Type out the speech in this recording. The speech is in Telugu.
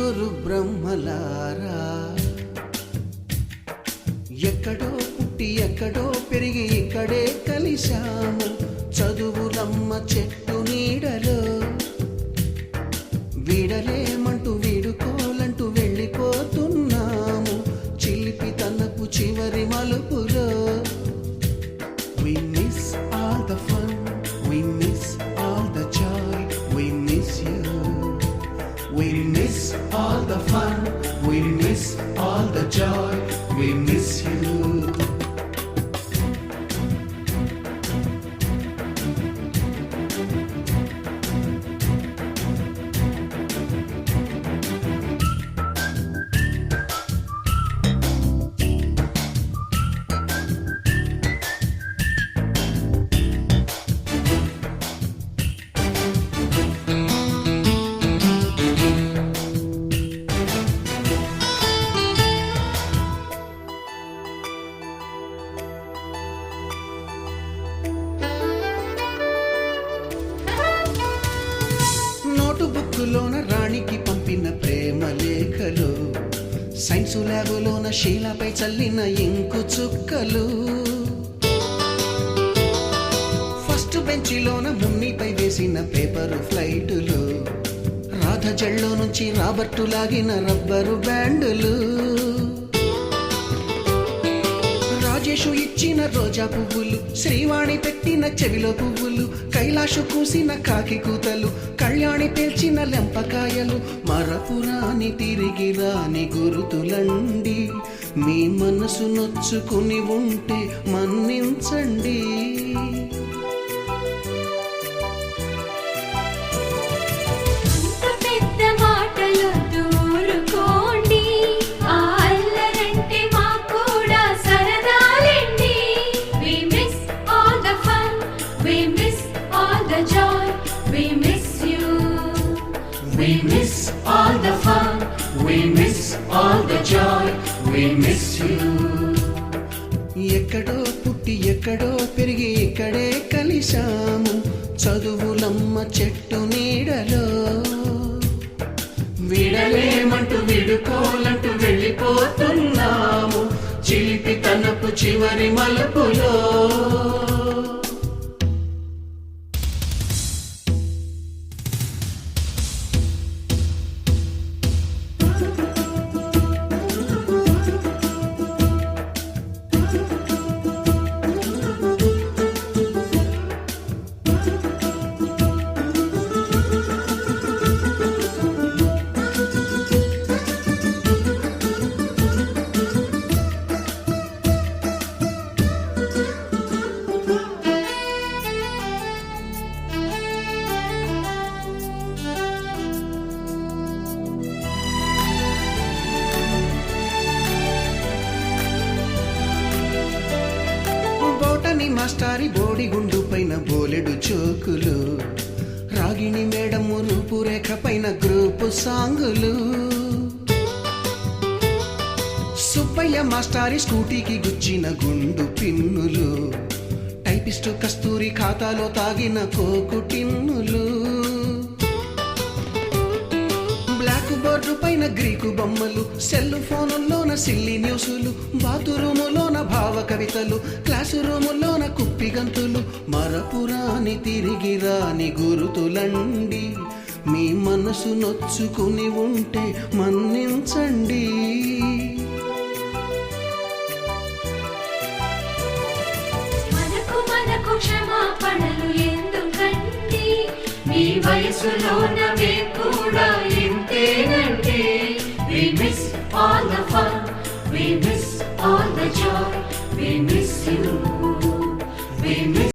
ముగ్గురు బ్రహ్మలారా ఎక్కడో పుట్టి ఎక్కడో పెరిగి ఇక్కడే కలిశాము చదువులమ్మ చెట్టు నీడలో వీడలేమంటూ వీడుకోలంటూ వెళ్ళిపోతున్నాము చిలిపి తనపు చివరి మలుపులో We miss all the fun, we miss all the joy, we miss you. We miss all the fun, we miss all the joy, we miss you. బుక్కులోన రాణికి పంపిన ప్రేమ లేఖలు సైన్సు ల్యాబులోన శీలపై చల్లిన ఇంకు చుక్కలు ఫస్ట్ బెంచిలోన మున్నిపై వేసిన పేపరు ఫ్లైటులు రాధ జల్లో నుంచి రాబర్టు లాగిన రబ్బరు బ్యాండులు రాజేషు ఇచ్చిన రోజా పువ్వులు శ్రీవాణి పెట్టిన చెవిలో పువ్వులు కైలాషు కూసిన కాకి కూతలు కళ్యాణి పేల్చిన లెంపకాయలు మరపురాని తిరిగి రాని గురుతులండి మీ మనసు నొచ్చుకుని ఉంటే మన్నించండి We miss all the fun, we miss all the joy, we miss you. ఎక్కడో పుట్టి ఎక్కడో పెరిగి ఇక్కడే కలిశాము చదువులమ్మ చెట్టు నీడలో విడలేమంటూ విడుకోలంటూ వెళ్ళిపోతున్నాము చిలిపి తనపు చివరి మలుపులో మాస్టారి బోడిగుండు పైన బోలెడు చోకులు రాగిణి మేడము రూపురేఖ పైన గ్రూపు సాంగులు సుబ్బయ్య మాస్టారి స్కూటీకి గుచ్చిన గుండు పిన్నులు టైపిస్టు కస్తూరి ఖాతాలో తాగిన కోకు టిన్నులు బ్లాక్ బోర్డు పైన గ్రీకు బొమ్మలు సెల్ ఫోనుల్లోన సిల్లి న్యూసులు బాతురూములోన భావ కవితలు క్లాసు రూములోన కుప్పి గంతులు మరపురాని తిరిగి రాని గురుతులండి మీ మనసు నొచ్చుకుని ఉంటే మన్నించండి మనకు క్షమాపణలు ఎందుకండి మీ వయసులోనవే కూడా ఇంతేనండి We miss all the